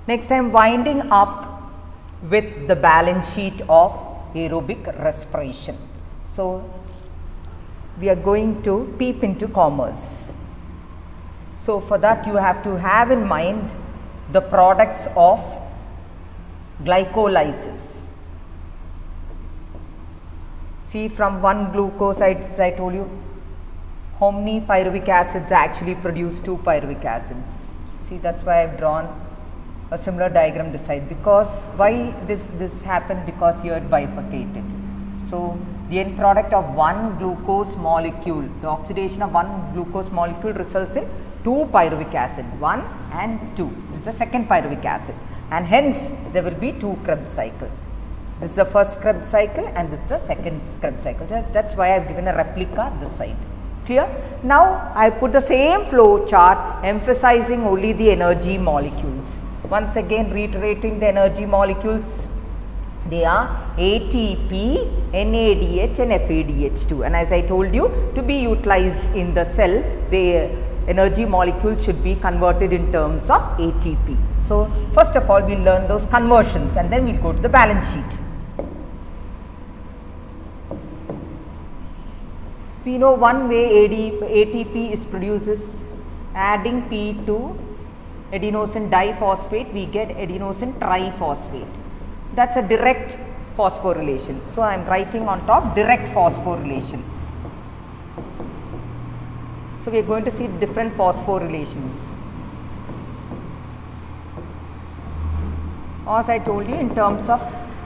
Next, I am winding up with the balance sheet of aerobic respiration. So, we are going to peep into commerce. So, for that you have to have in mind the products of glycolysis. See, from one glucose, I told you how many pyruvic acids actually produce 2 pyruvic acids. See, that's why I have drawn a similar diagram this side, because why this happened, because here it bifurcated. So, the end product of one glucose molecule, the oxidation of one glucose molecule results in 2 pyruvic acid, 1 and 2. This is the second pyruvic acid, and hence there will be 2 Krebs cycle. This is the first Krebs cycle and this is the second Krebs cycle. That's why I have given a replica this side. Clear? Now, I put the same flow chart emphasizing only the energy molecules. Once again reiterating the energy molecules, they are ATP, NADH and FADH2, and as I told you, to be utilized in the cell, the energy molecule should be converted in terms of ATP. So, first of all we will learn those conversions and then we will go to the balance sheet. We know one way ATP is produced is adding P to adenosine diphosphate, we get adenosine triphosphate. That is a direct phosphorylation. So, I am writing on top direct phosphorylation. So, we are going to see different phosphorylations. As I told you, in terms of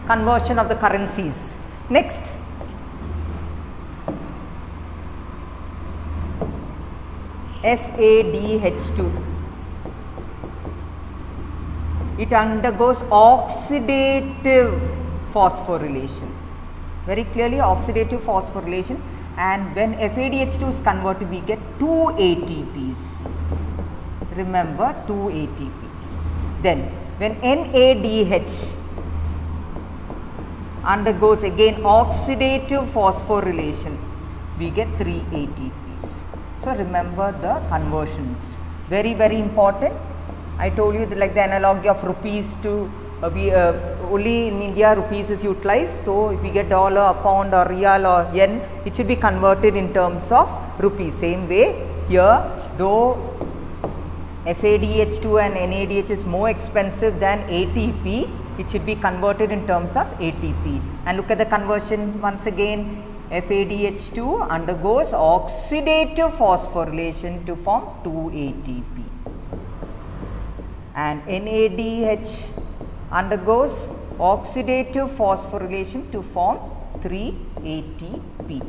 conversion of the currencies. Next, FADH2. It undergoes oxidative phosphorylation. Very clearly oxidative phosphorylation, and when FADH2 is converted we get 2 ATPs. Remember, 2 ATPs. Then when NADH undergoes again oxidative phosphorylation, we get 3 ATPs. So, remember the conversions, very important. I told you like the analogy of rupees to only in India rupees is utilized. So, if we get dollar or pound or real or yen, it should be converted in terms of rupees. Same way here, though FADH2 and NADH is more expensive than ATP, it should be converted in terms of ATP. And look at the conversions once again. FADH2 undergoes oxidative phosphorylation to form 2 ATP, and NADH undergoes oxidative phosphorylation to form 3 ATP,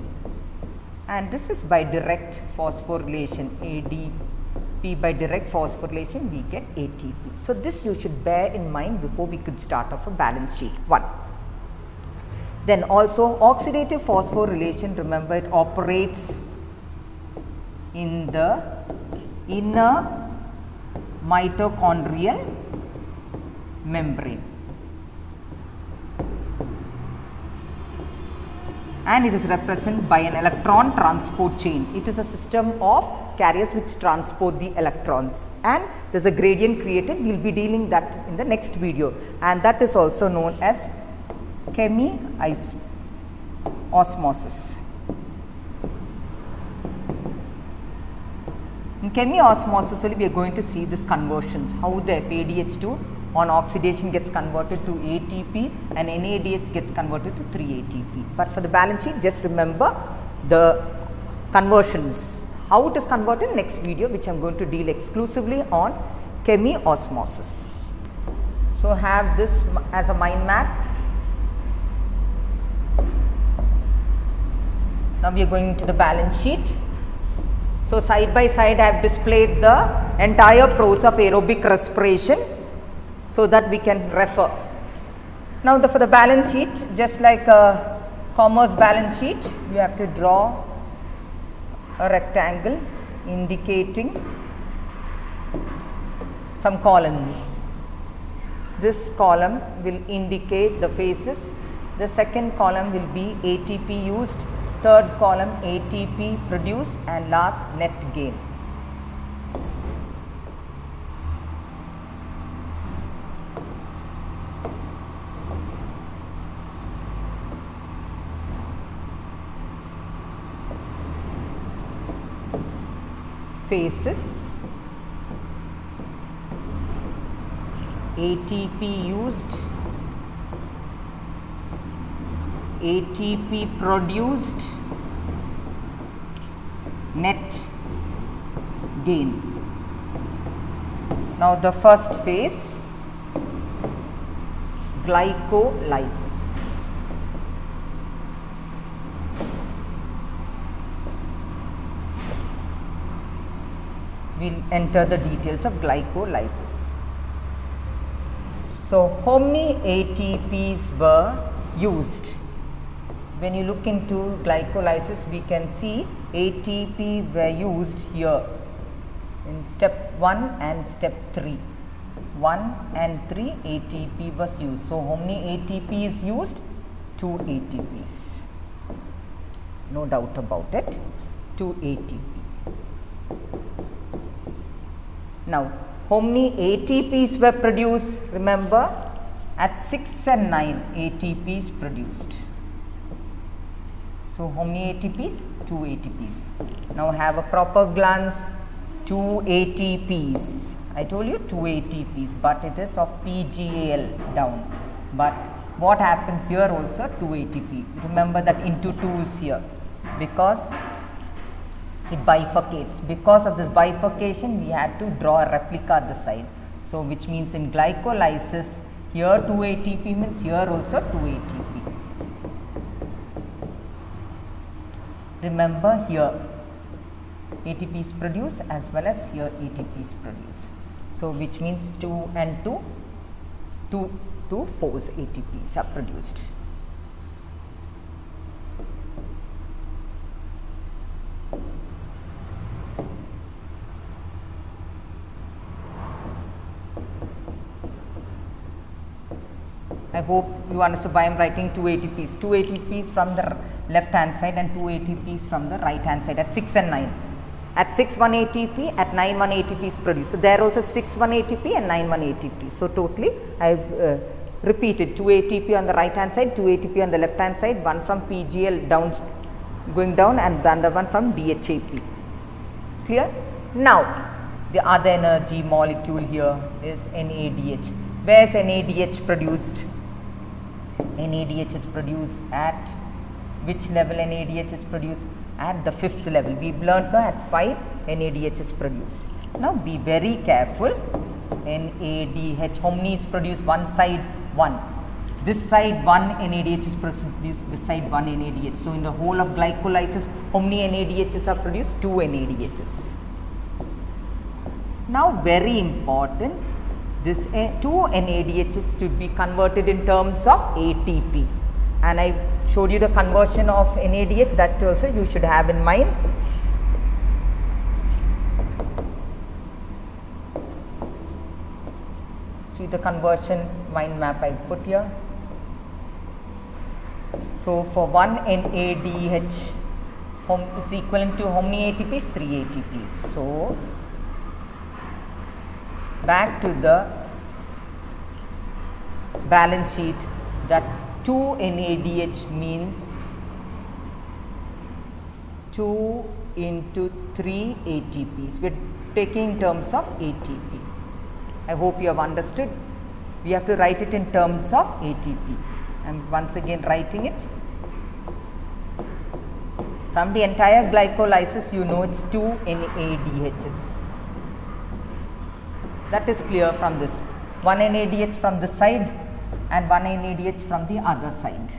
and this is by direct phosphorylation. ADP by direct phosphorylation we get ATP. So, this you should bear in mind before we could start off a balance sheet. 1. Then also oxidative phosphorylation, remember it operates in the inner mitochondrial membrane, and it is represented by an electron transport chain. It is a system of carriers which transport the electrons, and there is a gradient created. We will be dealing that in the next video, and that is also known as chemiosmosis. In chemiosmosis only we are going to see this conversions, how the FADH2 on oxidation gets converted to ATP and NADH gets converted to 3 ATP. But for the balance sheet, just remember the conversions, how it is converted. Next video, which I am going to deal exclusively on chemiosmosis. So, have this as a mind map. Now, we are going to the balance sheet. So, side by side I have displayed the entire process of aerobic respiration, so that we can refer. Now, for the balance sheet, just like a commerce balance sheet, you have to draw a rectangle indicating some columns. This column will indicate the phases, the second column will be ATP used, third column ATP produced, and last net gain. Phases, ATP used, ATP produced, net gain. Now the first phase, glycolysis. We will enter the details of glycolysis. So, how many ATPs were used? When you look into glycolysis, we can see ATP were used here in step 1 and step 3. 1 and 3 ATP was used. So, how many ATP is used? 2 ATPs. No doubt about it. 2 ATP. Now, how many ATPs were produced? Remember, at 6 and 9 ATPs produced. So, how many ATPs? 2 ATPs. Now, have a proper glance. 2 ATPs. I told you 2 ATPs, but it is of PGAL down. But what happens here also? 2 ATP. Remember that into 2 is here because it bifurcates. Because of this bifurcation, we had to draw a replica at the side. So, which means in glycolysis, here 2 ATP means here also 2 ATP. Remember here ATP is produced as well as here ATP is produced. So, which means 2 and 2, 2 force ATPs are produced. I hope you understood why I am writing 2 ATPs. 2 ATPs from the left hand side and 2 ATPs from the right hand side at 6 and 9. At 6 1 ATP, at 9 1 ATP is produced. So, there also 6 1 ATP and 9 1 ATP. So, totally I have repeated 2 ATP on the right hand side, 2 ATP on the left hand side, one from PGL down going down and the other one from DHAP. Clear? Now, the other energy molecule here is NADH. Where is NADH produced? NADH is produced at which level? NADH is produced at the 5th level. We learned now at 5 NADH is produced. Now be very careful. NADH, how many is produced? One side 1. This side 1 NADH is produced, this side 1 NADH. So in the whole of glycolysis, how many NADHs are produced? 2 NADHs. Now very important, this 2 NADHs to be converted in terms of ATP, and I showed you the conversion of NADH, that also you should have in mind. See the conversion mind map I put here. So for 1 NADH, it's equivalent to how many ATPs? 3 ATPs. So back to the balance sheet, that 2 NADH means 2 into 3 ATPs. We are taking in terms of ATP. I hope you have understood. We have to write it in terms of ATP. I am once again writing it. From the entire glycolysis, you know it's 2 NADHs. That is clear from this. 1 NADH from this side and 1 NADH from the other side.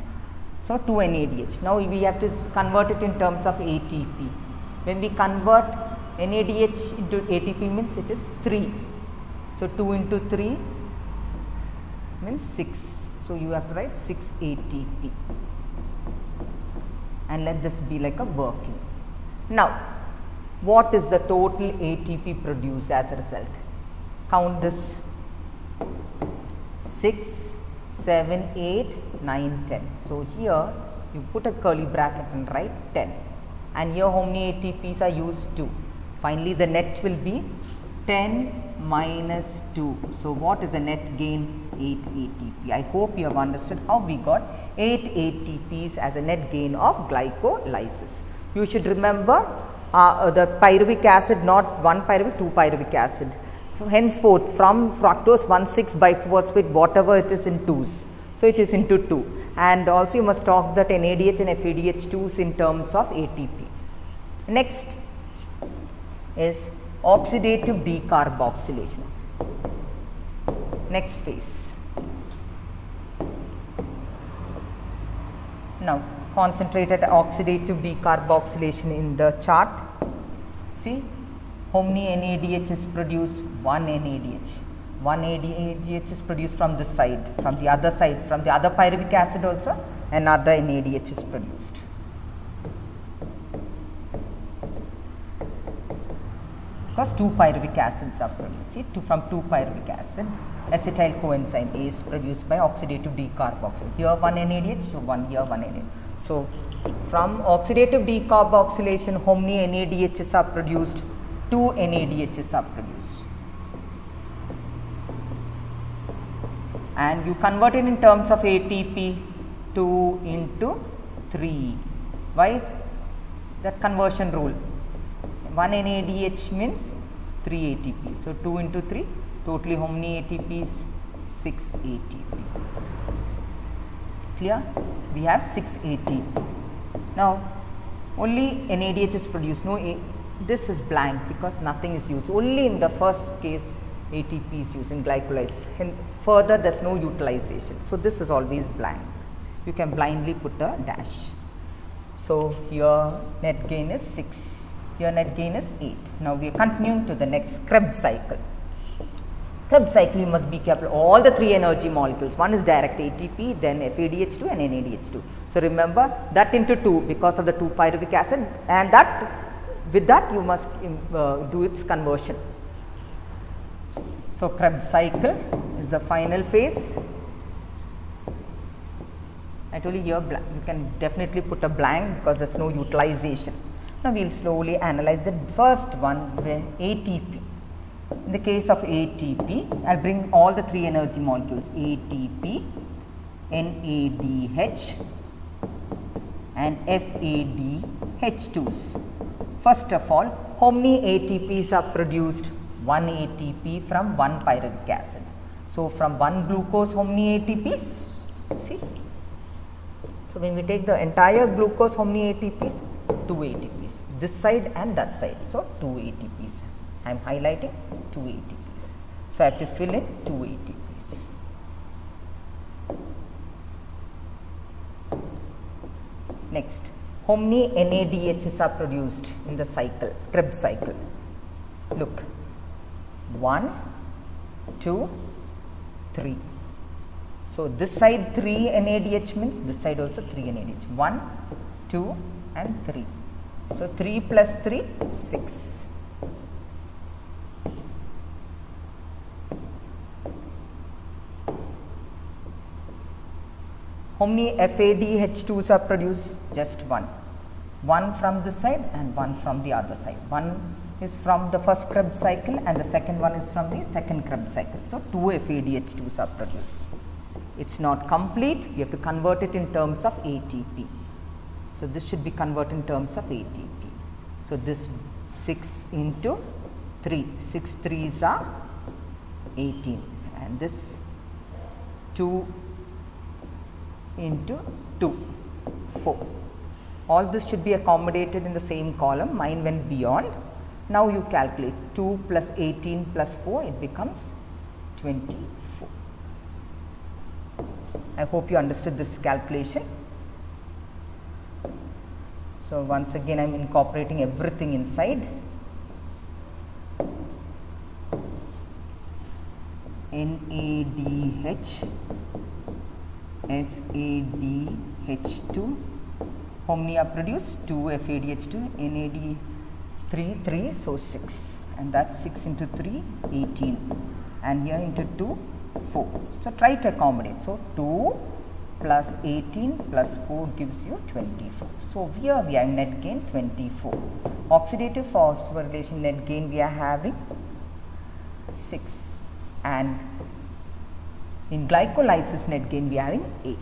So 2 NADH. Now we have to convert it in terms of ATP. When we convert NADH into ATP means it is 3. So 2 into 3 means 6. So you have to write 6 ATP. And let this be like a working. Now, what is the total ATP produced as a result? Count this: 6, 7, 8, 9, 10. So here you put a curly bracket and write 10. And here how many ATPs are used? 2. Finally, the net will be 10 minus 2. So what is the net gain? 8 ATP. I hope you have understood how we got 8 ATPs as a net gain of glycolysis. You should remember the pyruvic acid, not 1 pyruvic, 2 pyruvic acid. So, henceforth from fructose 1,6 biphosphate, whatever it is in 2s. So, it is into 2, and also you must talk that NADH and FADH2s in terms of ATP. Next is oxidative decarboxylation. Next phase. Now, concentrated oxidative decarboxylation in the chart. See, how many NADH is produced? 1 NADH. 1 NADH is produced from this side, from the other side, from the other pyruvic acid also another NADH is produced. Because 2 pyruvic acids are produced. See, from 2 pyruvic acid, acetyl coenzyme A is produced by oxidative decarboxylation. Here 1 NADH, so 1 here 1 NADH. So, from oxidative decarboxylation, how many NADHs are produced? 2 NADHs are produced. And you convert it in terms of ATP, 2 into 3. Why? That conversion rule. 1 NADH means 3 ATP. So, 2 into 3, totally how many ATPs? 6 ATP. Clear? We have 6 ATP. Now, only NADH is produced. No, this is blank because nothing is used. Only in the first case ATP is used in glycolysis. And further, there is no utilization. So, this is always blank. You can blindly put a dash. So, your net gain is 6. Your net gain is 8. Now, we are continuing to the next Krebs cycle. Krebs cycle, you must be careful. All the 3 energy molecules. One is direct ATP, then FADH2 and NADH2. So, remember that into 2 because of the 2 pyruvic acid, and that with that you must do its conversion. So, Krebs cycle is the final phase. I told you here you can definitely put a blank because there is no utilization. Now, we will slowly analyze the first one, when ATP. In the case of ATP, I will bring all the 3 energy molecules ATP, NADH and FADH2s. First of all, how many ATPs are produced? 1 ATP from 1 pyruvic acid. So, from 1 glucose, how many ATPs? See. So, when we take the entire glucose, how many ATPs? 2 ATPs. This side and that side. So, 2 ATPs. I am highlighting 2 ATPs. So, I have to fill in 2 ATPs. Next, how many NADHs are produced in the cycle, Krebs cycle? Look, 1, 2, 3. So, this side 3 NADH means this side also 3 NADH. 1, 2 and 3. So, 3 plus 3, 6. How many FADH2s are produced? Just 1. 1 from this side and 1 from the other side. 1 is from the first Krebs cycle and the second one is from the second Krebs cycle. So, 2 FADH2s are produced. It is not complete, you have to convert it in terms of ATP. So, this should be converted in terms of ATP. So, this 6 into 3, 6 3s are 18 and this 2 into 2, 4. All this should be accommodated in the same column, mine went beyond. Now, you calculate 2 plus 18 plus 4, it becomes 24. I hope you understood this calculation. So, once again I am incorporating everything inside. NADH, FADH2, how many are produced? 2 FADH2, NAD 3, so 6, and that's 6 into 3, 18, and here into 2, 4. So, try to accommodate. So, 2 plus 18 plus 4 gives you 24. So, here we have net gain 24. Oxidative phosphorylation net gain we are having 6, and In glycolysis net gain we are having 8.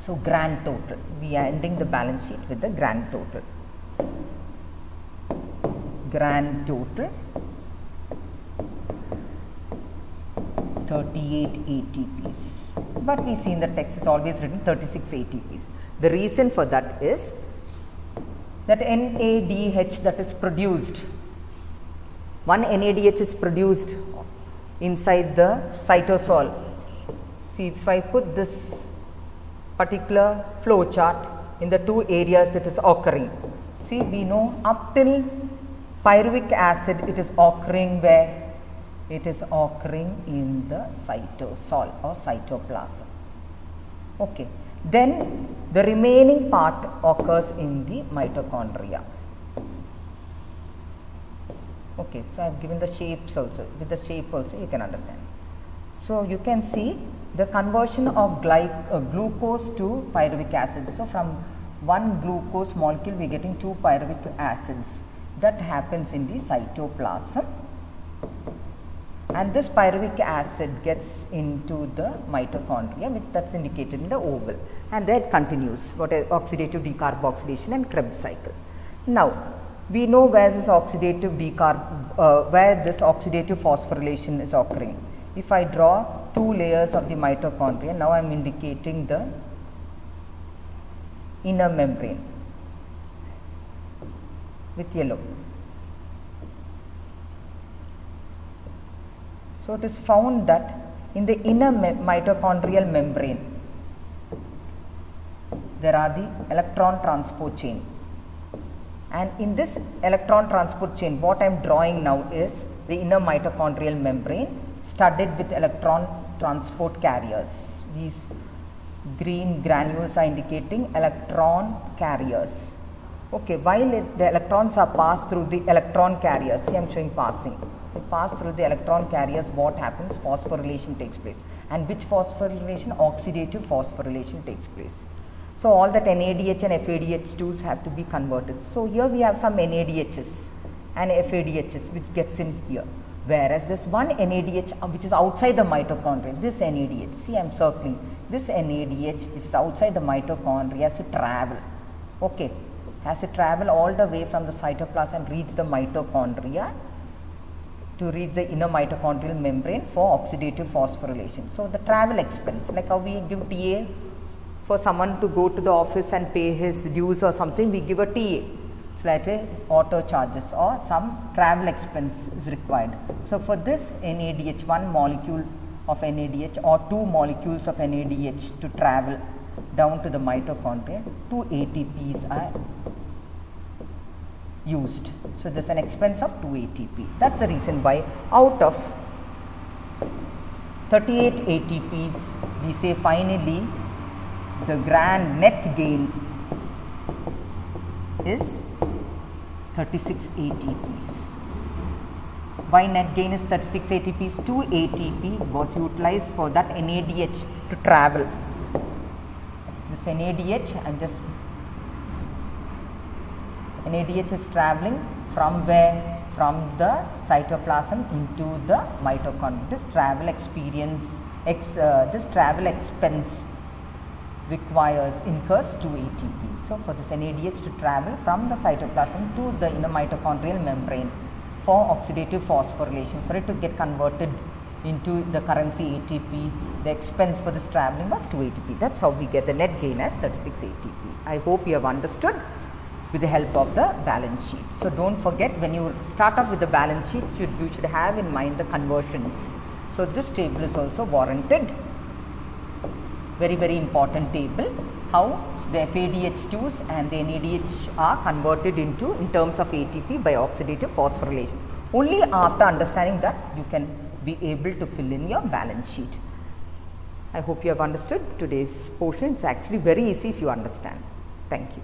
So grand total, we are ending the balance sheet with the grand total. Grand total 38 ATPs, but we see in the text it's always written 36 ATPs. The reason for that is that NADH that is produced, one NADH is produced inside the cytosol. See, if I put this particular flow chart in the two areas it is occurring. See, we know up till pyruvic acid it is occurring where? It is occurring in the cytosol or cytoplasm. Okay. Then the remaining part occurs in the mitochondria. Okay, so I have given the shapes also. With the shape also you can understand. So you can see the conversion of glucose to pyruvic acid. So from one glucose molecule we are getting 2 pyruvic acids. That happens in the cytoplasm. And this pyruvic acid gets into the mitochondria, which that's indicated in the oval, and that continues what is oxidative decarboxylation and Krebs cycle. Now we know where this oxidative phosphorylation is occurring. If I draw 2 layers of the mitochondria, now I am indicating the inner membrane with yellow. So it is found that in the inner mitochondrial membrane there are the electron transport chain, and in this electron transport chain what I am drawing now is the inner mitochondrial membrane studded with electron transport carriers. These green granules are indicating electron carriers. Okay, while the electrons are passed through the electron carriers, see I am showing passing. They pass through the electron carriers, what happens? Phosphorylation takes place. And which phosphorylation? Oxidative phosphorylation takes place. So all that NADH and FADH2s have to be converted. So here we have some NADHs and FADHs which gets in here. Whereas this one NADH which is outside the mitochondria, this NADH, see I am circling, this NADH which is outside the mitochondria has to travel. Okay, has to travel all the way from the cytoplasm and reach the mitochondria to reach the inner mitochondrial membrane for oxidative phosphorylation. So the travel expense, like how we give TA for someone to go to the office and pay his dues or something, we give a TA. It's like a auto charges or some travel expense is required. So for this NADH, one molecule of NADH or 2 molecules of NADH to travel down to the mitochondria, 2 ATPs are used. So there is an expense of 2 ATP. That is the reason why out of 38 ATPs we say finally the grand net gain is 36 ATPs. Why net gain is 36 ATPs? 2 ATP was utilized for that NADH to travel. This NADH, NADH is traveling from where? From the cytoplasm into the mitochondria. This travel experience, this travel expense incurs 2 ATP. So for this NADH to travel from the cytoplasm to the inner mitochondrial membrane for oxidative phosphorylation, for it to get converted into the currency ATP, the expense for this traveling was 2 ATP. That's how we get the net gain as 36 ATP. I hope you have understood with the help of the balance sheet. So don't forget, when you start off with the balance sheet, you should have in mind the conversions. So this table is also warranted. Very, very important table, how the FADH2s and the NADH are converted into in terms of ATP by oxidative phosphorylation. Only after understanding that you can be able to fill in your balance sheet. I hope you have understood today's portion. It's actually very easy if you understand. Thank you.